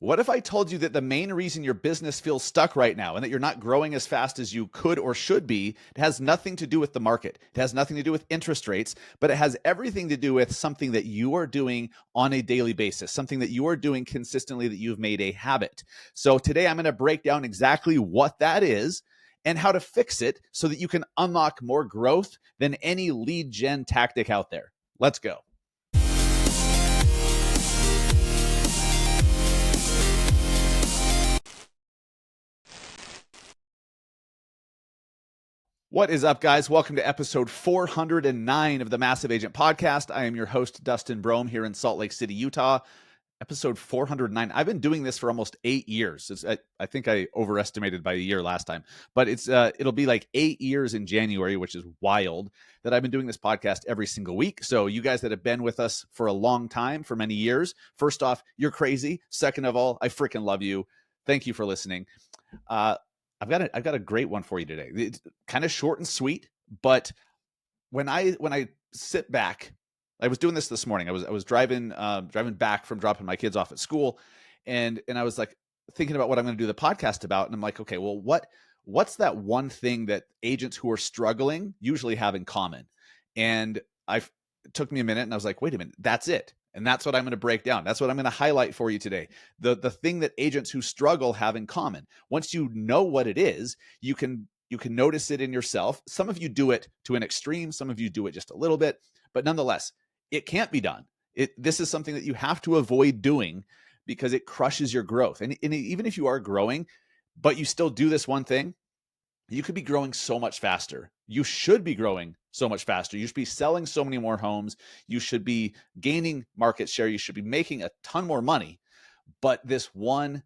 What if I told you that the main reason your business feels stuck right now and that you're not growing as fast as you could or should be, it has nothing to do with the market. It has nothing to do with interest rates, but it has everything to do with something that you are doing on a daily basis, something that you are doing consistently that you've made a habit. So today I'm going to break down exactly what that is and how to fix it so that you can unlock more growth than any lead gen tactic out there. Let's go. What is up, guys? Welcome to episode 409 of the Massive Agent Podcast. I am your host, Dustin Brohm, here in Salt Lake City, Utah. Episode 409. I've been doing this for almost 8 years. I think I overestimated by a year last time, but it'll be like 8 years in January, which is wild, that I've been doing this podcast every single week. So you guys that have been with us for a long time, for many years, first off, you're crazy. Second of all, I freaking love you. Thank you for listening. I've got a great one for you today. It's kind of short and sweet, but when I sit back, I was doing this morning. I was driving back from dropping my kids off at school, and I was like thinking about what I'm going to do the podcast about, and I'm like, okay, well, what's that one thing that agents who are struggling usually have in common? And it took me a minute, and I was like, wait a minute, that's it. And that's what I'm going to break down. That's what I'm going to highlight for you today. The thing that agents who struggle have in common. Once you know what it is, you can notice it in yourself. Some of you do it to an extreme. Some of you do it just a little bit. But nonetheless, it can't be done. This is something that you have to avoid doing because it crushes your growth. And even if you are growing, but you still do this one thing, you could be growing so much faster. You should be growing so much faster. You should be selling so many more homes. You should be gaining market share. You should be making a ton more money. But this one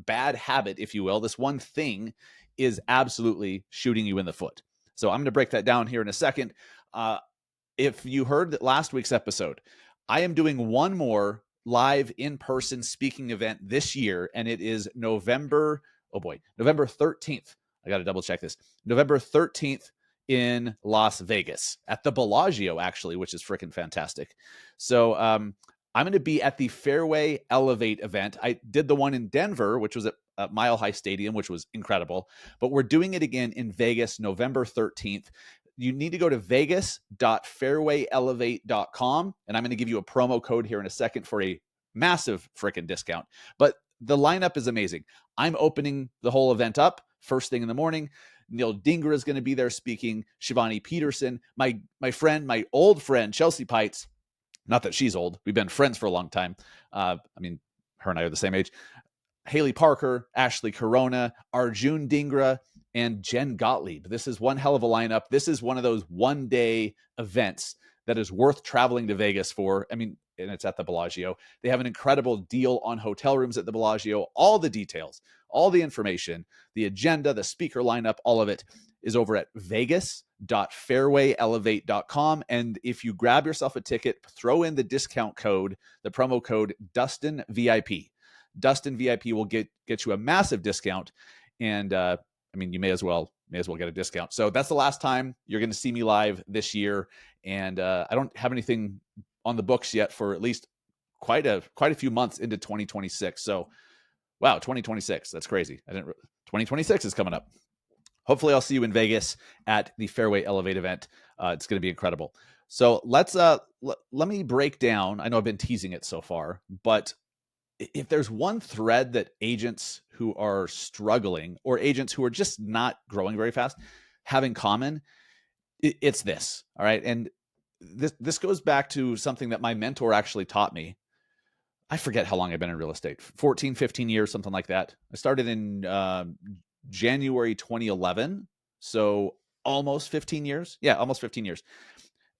bad habit, if you will, this one thing is absolutely shooting you in the foot. So I'm going to break that down here in a second. If you heard last week's episode, I am doing one more live in-person speaking event this year, and it is November 13th. I got to double check this. November 13th in Las Vegas at the Bellagio, actually, which is freaking fantastic. So I'm going to be at the Fairway Elevate event. I did the one in Denver, which was at Mile High Stadium, which was incredible. But we're doing it again in Vegas, November 13th. You need to go to vegas.fairwayelevate.com, and I'm going to give you a promo code here in a second for a massive freaking discount. But the lineup is amazing. I'm opening the whole event up first thing in the morning. Neil Dingra is going to be there speaking. Shivani Peterson, my old friend, Chelsea Pites. Not that she's old. We've been friends for a long time. Her and I are the same age. Haley Parker, Ashley Coronna, Arjun Dingra, and Jen Gottlieb. This is one hell of a lineup. This is one of those one-day events that is worth traveling to Vegas for. And it's at the Bellagio. They have an incredible deal on hotel rooms at the Bellagio. All the details, all the information, the agenda, the speaker lineup, all of it is over at vegas.fairwayelevate.com. And if you grab yourself a ticket, throw in the discount code, the promo code Dustin VIP. Dustin VIP will get you a massive discount. And you may as well get a discount. So that's the last time you're going to see me live this year. And I don't have anything on the books yet for at least quite a few months into 2026. So, wow, 2026. That's crazy. 2026 is coming up. Hopefully I'll see you in Vegas at the Fairway Elevate event. It's going to be incredible. So let me break down. I know I've been teasing it so far, but if there's one thread that agents who are struggling or agents who are just not growing very fast have in common, it's this. All right. And this goes back to something that my mentor actually taught me. I forget how long I've been in real estate, 14, 15 years, something like that. I started in January 2011. So almost 15 years. Yeah, almost 15 years.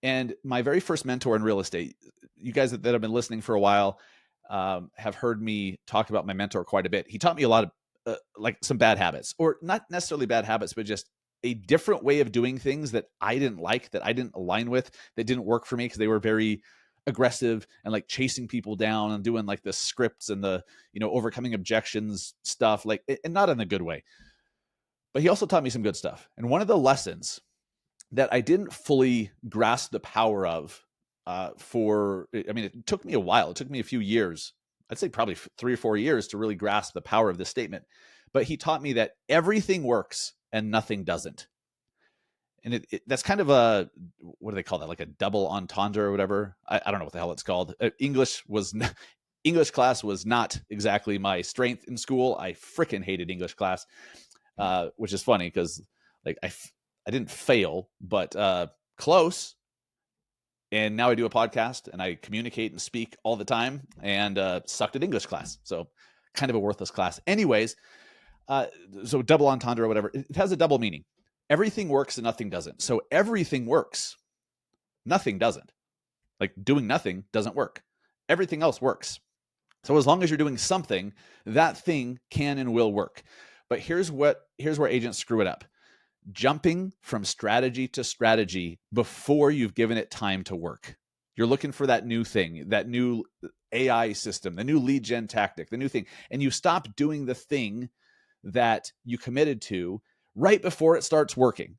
And my very first mentor in real estate, you guys that have been listening for a while, have heard me talk about my mentor quite a bit. He taught me a lot of some bad habits, or not necessarily bad habits, but just a different way of doing things that I didn't like, that I didn't align with, that didn't work for me because they were very aggressive and like chasing people down and doing like the scripts and the, overcoming objections stuff, and not in a good way. But he also taught me some good stuff. And one of the lessons that I didn't fully grasp the power of, it took me a while. It took me a few years I'd say probably 3 or 4 years to really grasp the power of this statement. But he taught me that everything works and nothing doesn't. And that's kind of a, what do they call that? Like a double entendre or whatever. I don't know what the hell it's called. English class was not exactly my strength in school. I freaking hated English class, which is funny because like I didn't fail, but close. And now I do a podcast and I communicate and speak all the time, and sucked at English class. So kind of a worthless class. Anyways, so double entendre or whatever, it has a double meaning. Everything works and nothing doesn't. So everything works, nothing doesn't. Like doing nothing doesn't work. Everything else works. So as long as you're doing something, that thing can and will work. But here's where agents screw it up. Jumping from strategy to strategy before you've given it time to work. You're looking for that new thing, that new AI system, the new lead gen tactic, the new thing, and you stop doing the thing that you committed to right before it starts working.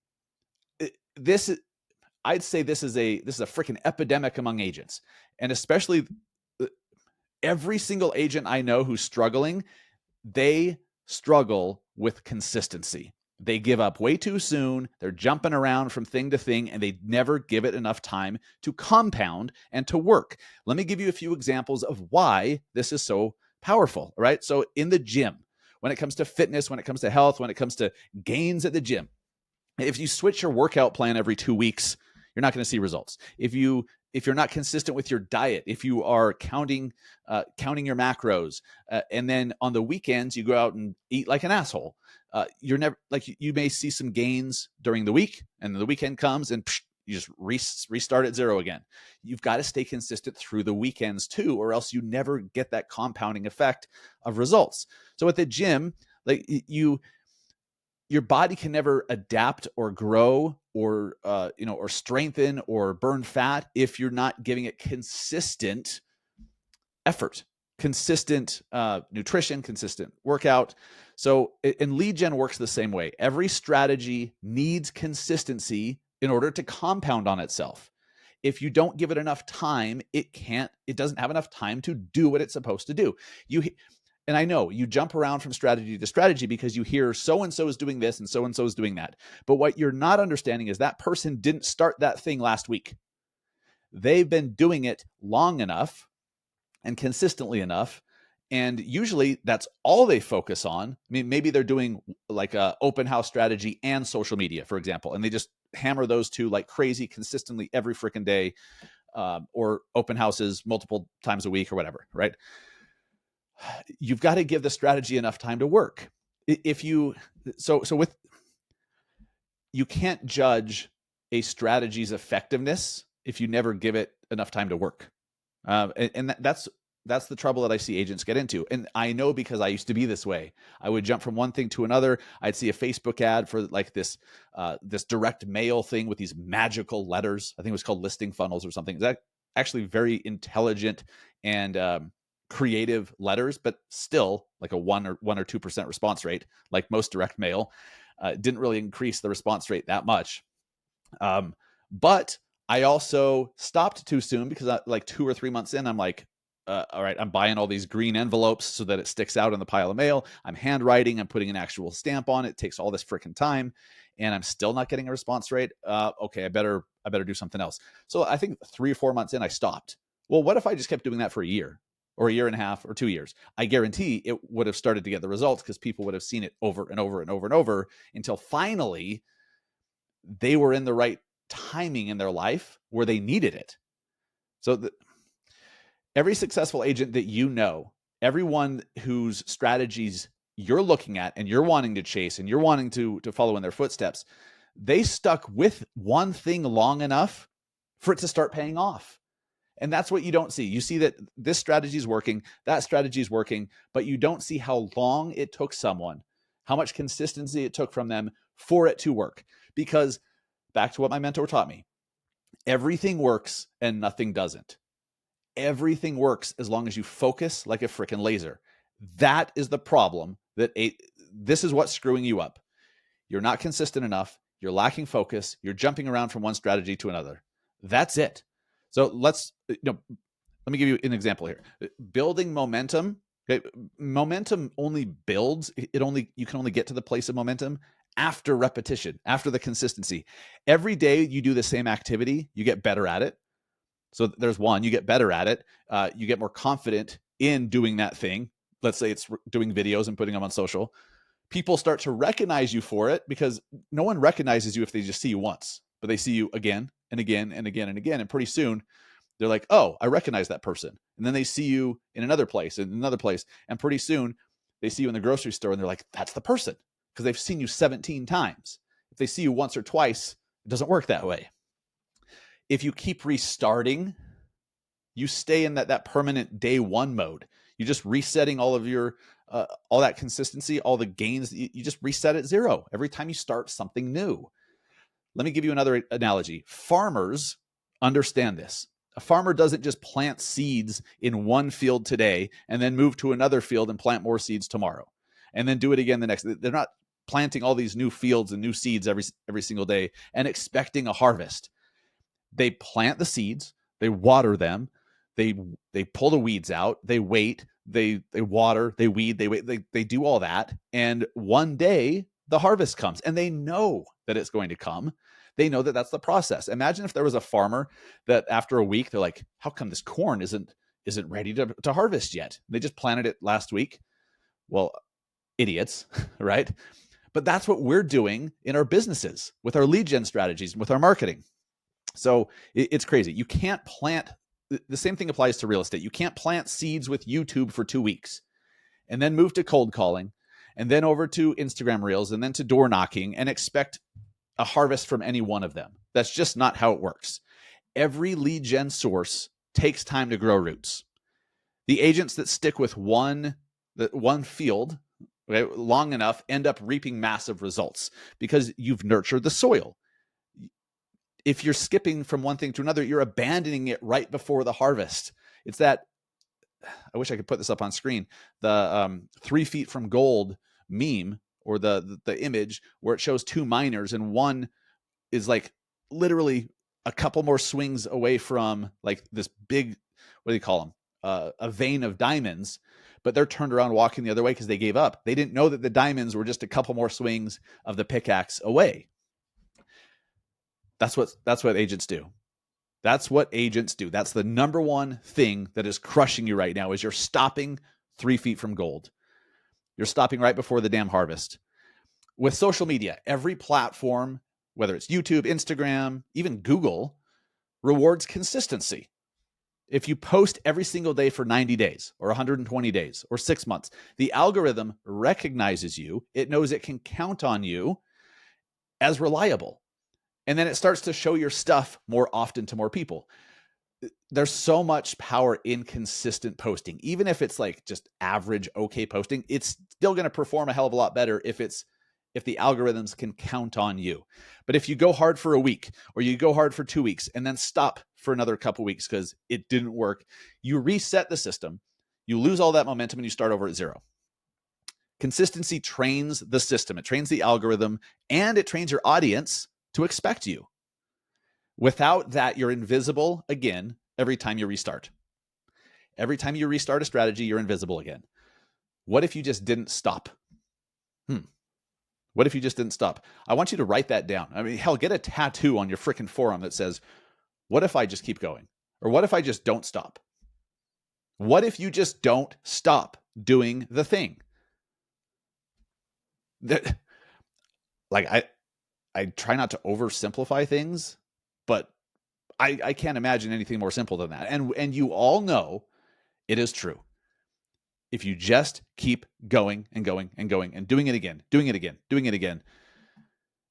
I'd say this is a freaking epidemic among agents, and especially every single agent I know who's struggling, they struggle with consistency. They give up way too soon. They're jumping around from thing to thing, and they never give it enough time to compound and to work. Let me give you a few examples of why this is so powerful, right? So in the gym, when it comes to fitness, when it comes to health, when it comes to gains at the gym, if you switch your workout plan every 2 weeks, you're not going to see results. If you're not consistent with your diet, if you are counting your macros, and then on the weekends you go out and eat like an asshole, you're never like, you may see some gains during the week, and then the weekend comes and you just restart at zero again. You've got to stay consistent through the weekends too, or else you never get that compounding effect of results. So at the gym, like your body can never adapt or grow or or strengthen or burn fat if you're not giving it consistent effort, consistent nutrition, consistent workout. So, and lead gen works the same way. Every strategy needs consistency in order to compound on itself. If you don't give it enough time, it doesn't have enough time to do what it's supposed to do. And I know you jump around from strategy to strategy because you hear so-and-so is doing this and so-and-so is doing that. But what you're not understanding is that person didn't start that thing last week. They've been doing it long enough and consistently enough. And usually that's all they focus on. I mean, maybe they're doing like a open house strategy and social media, for example, and they just hammer those two like crazy consistently every freaking day, or open houses multiple times a week or whatever, right? You've got to give the strategy enough time to work. You can't judge a strategy's effectiveness if you never give it enough time to work. And that's the trouble that I see agents get into. And I know because I used to be this way. I would jump from one thing to another. I'd see a Facebook ad for like this direct mail thing with these magical letters. I think it was called listing funnels or something. That actually very intelligent and creative letters, but still like a 1 or 2% response rate, like most direct mail. Didn't really increase the response rate that much. But I also stopped too soon because like 2 or 3 months in, I'm like, all right, I'm buying all these green envelopes so that it sticks out in the pile of mail. I'm handwriting, I'm putting an actual stamp on it. It takes all this freaking time, and I'm still not getting a response rate. Okay, I better do something else. So I think 3 or 4 months in, I stopped. Well, what if I just kept doing that for a year or a year and a half or 2 years? I guarantee it would have started to get the results because people would have seen it over and over and over and over until finally they were in the right timing in their life where they needed it. So every successful agent that you know, everyone whose strategies you're looking at and you're wanting to chase and you're wanting to follow in their footsteps, they stuck with one thing long enough for it to start paying off. And that's what you don't see. You see that this strategy is working, that strategy is working, but you don't see how long it took someone, how much consistency it took from them for it to work. Because back to what my mentor taught me, everything works and nothing doesn't. Everything works as long as you focus like a freaking laser. That is the problem. This is what's screwing you up. You're not consistent enough. You're lacking focus. You're jumping around from one strategy to another. That's it. So let Let me give you an example here. Building momentum. Okay, momentum only builds. You can only get to the place of momentum after repetition, after the consistency. Every day you do the same activity, you get better at it. So there's one, you get better at it. You get more confident in doing that thing. Let's say it's doing videos and putting them on social. People start to recognize you for it because no one recognizes you if they just see you once, but they see you again and again and again and again. And pretty soon they're like, oh, I recognize that person. And then they see you in another place and another place. And pretty soon they see you in the grocery store and they're like, that's the person, because they've seen you 17 times. If they see you once or twice, it doesn't work that way. If you keep restarting, you stay in that permanent day one mode. You're just resetting all of your, all that consistency, all the gains. You just reset at zero every time you start something new. Let me give you another analogy. Farmers understand this. A farmer doesn't just plant seeds in one field today and then move to another field and plant more seeds tomorrow and then do it again the next. They're not planting all these new fields and new seeds every single day and expecting a harvest. They plant the seeds, they water them, they pull the weeds out, they wait, they water, they weed, they wait, they do all that. And one day the harvest comes and they know that it's going to come. They know that that's the process. Imagine if there was a farmer that after a week, they're like, how come this corn isn't ready to harvest yet? They just planted it last week. Well, idiots, right? But that's what we're doing in our businesses with our lead gen strategies and with our marketing. So it's crazy. You can't plant, the same thing applies to real estate. You can't plant seeds with YouTube for 2 weeks and then move to cold calling and then over to Instagram Reels and then to door knocking and expect a harvest from any one of them. That's just not how it works. Every lead gen source takes time to grow roots. The agents that stick with one field, okay, long enough end up reaping massive results because you've nurtured the soil. If you're skipping from one thing to another, you're abandoning it right before the harvest. It's that, I wish I could put this up on screen, the 3 feet from gold meme, or the image where it shows two miners and one is like literally a couple more swings away from like this big, what do you call them? A vein of diamonds, but they're turned around walking the other way because they gave up. They didn't know that the diamonds were just a couple more swings of the pickaxe away. That's what agents do. That's what agents do. That's the number one thing that is crushing you right now is you're stopping 3 feet from gold. You're stopping right before the damn harvest. With social media, every platform, whether it's YouTube, Instagram, even Google, rewards consistency. If you post every single day for 90 days or 120 days or 6 months, the algorithm recognizes you. It knows it can count on you as reliable. And then it starts to show your stuff more often to more people. There's so much power in consistent posting. Even if it's like just average, okay posting, it's still going to perform a hell of a lot better if the algorithms can count on you. But if you go hard for a week or you go hard for 2 weeks and then stop for another couple weeks because it didn't work, you reset the system, you lose all that momentum and you start over at zero. Consistency trains the system. It trains the algorithm and it trains your audience to expect you. Without that, you're invisible again every time you restart. Every time you restart a strategy, you're invisible again. What if you just didn't stop? What if you just didn't stop? I want you to write that down. I mean, hell, get a tattoo on your freaking forearm that says, what if I just keep going? Or what if I just don't stop? What if you just don't stop doing the thing? Like, I try not to oversimplify things, but I can't imagine anything more simple than that. And you all know it is true. If you just keep going and going and going and doing it again,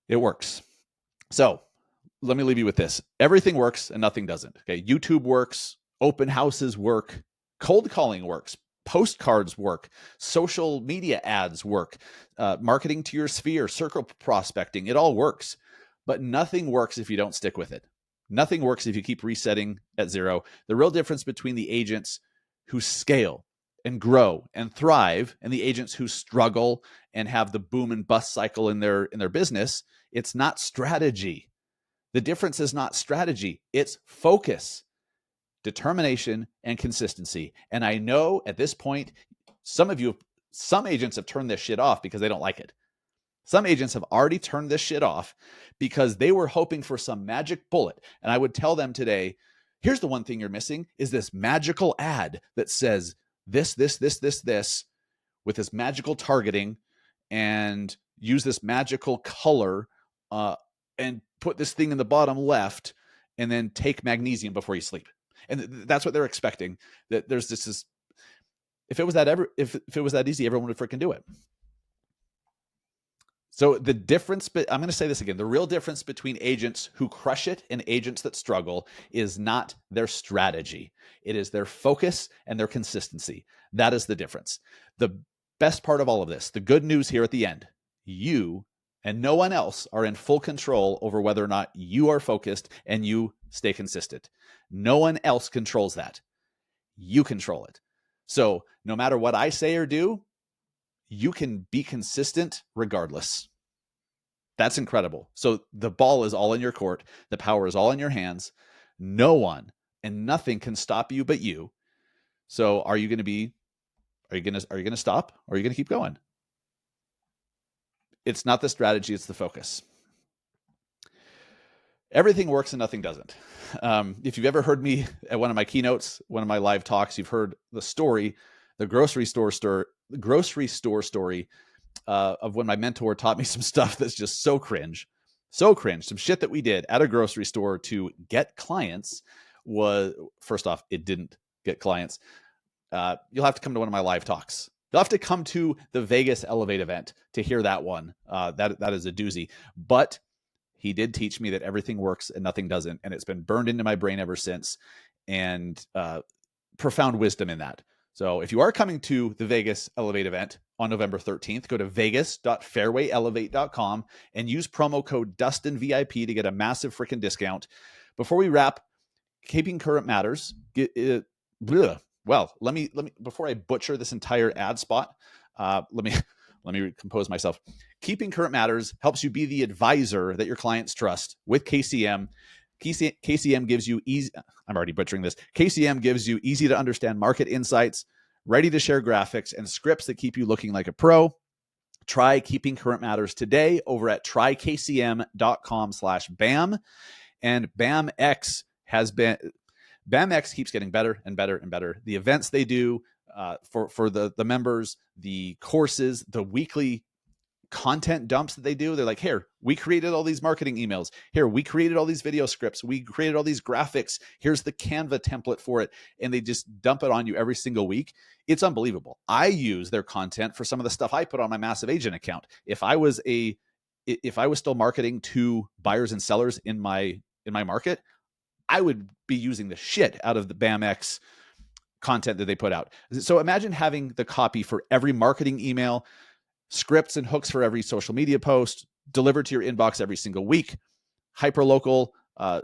it works. So let me leave you with this. Everything works and nothing doesn't. Okay. YouTube works, open houses work, cold calling works, postcards work, social media ads work, marketing to your sphere, circle prospecting, it all works. But nothing works if you don't stick with it. Nothing works if you keep resetting at zero. The real difference between the agents who scale and grow and thrive and the agents who struggle and have the boom and bust cycle in their business, it's not strategy. The difference is not strategy, it's focus. determination, and consistency. And I know at this point, some agents have turned this shit off because they don't like it. Some agents have already turned this shit off because they were hoping for some magic bullet. And I would tell them today, here's the one thing you're missing is this magical ad that says this, with this magical targeting, and use this magical color, and put this thing in the bottom left, and then take magnesium before you sleep. And that's what they're expecting. That there's this. If it was that easy, everyone would freaking do it. So the difference, but I'm going to say this again, the real difference between agents who crush it and agents that struggle is not their strategy. It is their focus and their consistency. That is the difference. The best part of all of this, the good news here at the end, you and no one else are in full control over whether or not you are focused and you stay consistent. No one else controls that. You control it. So no matter what I say or do, you can be consistent regardless. That's incredible. So the ball is all in your court. The power is all in your hands. No one and nothing can stop you but you. So are you going to stop, or are you going to keep going? It's not the strategy, it's the focus. Everything works and nothing doesn't. If you've ever heard me at one of my keynotes, one of my live talks, you've heard the story, the grocery store story of when my mentor taught me some stuff that's just so cringe, some shit that we did at a grocery store to get clients. Was, first off, it didn't get clients. You'll have to come to one of my live talks. You'll have to come to the Vegas Elevate event to hear that one. That is a doozy. But he did teach me that everything works and nothing doesn't. And it's been burned into my brain ever since. And profound wisdom in that. So if you are coming to the Vegas Elevate event on November 13th, go to vegas.fairwayelevate.com and use promo code DustinVIP to get a massive freaking discount. Before we wrap, keeping current matters. Well, let me before I butcher this entire ad spot, let me compose myself. Keeping current matters helps you be the advisor that your clients trust with KCM. KCM gives you easy. I'm already butchering this. KCM gives you easy to understand market insights, ready to share graphics, and scripts that keep you looking like a pro. Try Keeping Current Matters today over at trykcm.com/BAM. And BAMX keeps getting better and better and better. The events they do for the members, the courses, the weekly content dumps that they do. They're like, here, we created all these marketing emails. Here, we created all these video scripts. We created all these graphics. Here's the Canva template for it. And they just dump it on you every single week. It's unbelievable. I use their content for some of the stuff I put on my Massive Agent account. If I was still marketing to buyers and sellers in my market, I would be using the shit out of the BAMX content that they put out. So imagine having the copy for every marketing email, scripts and hooks for every social media post delivered to your inbox every single week, hyperlocal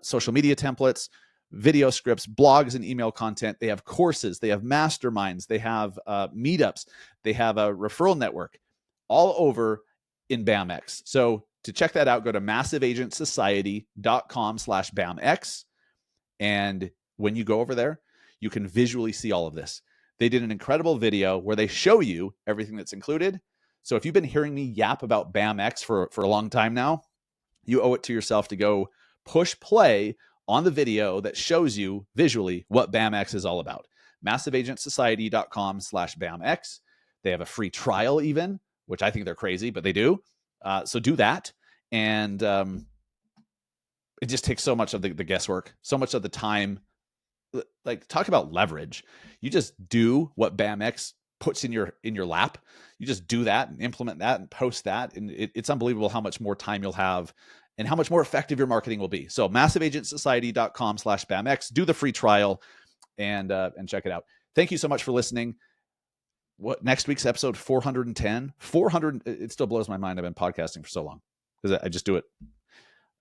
social media templates, video scripts, blogs, and email content. They have courses, they have masterminds, they have meetups, they have a referral network all over in BAMX. So to check that out, go to massiveagentsociety.com/BAMX. And when you go over there, you can visually see all of this. They did an incredible video where they show you everything that's included. So if you've been hearing me yap about BAMX for a long time now, you owe it to yourself to go push play on the video that shows you visually what BAMX is all about. massiveagentsociety.com/BAMX. They have a free trial even, which I think they're crazy, but they do. So do that. And it just takes so much of the guesswork, so much of the time. Like, talk about leverage. You just do what BAMX puts in your lap. You just do that and implement that and post that. And it's unbelievable how much more time you'll have and how much more effective your marketing will be. So massiveagentsociety.com/BAMX, do the free trial and check it out. Thank you so much for listening. What next week's episode 410, 400. It still blows my mind. I've been podcasting for so long because I just do it.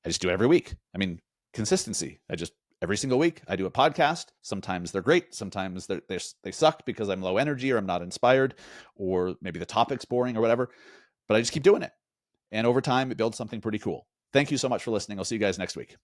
I just do it every week. I mean, consistency. Every single week I do a podcast. Sometimes they're great. Sometimes they suck because I'm low energy or I'm not inspired, or maybe the topic's boring or whatever, but I just keep doing it. And over time it builds something pretty cool. Thank you so much for listening. I'll see you guys next week.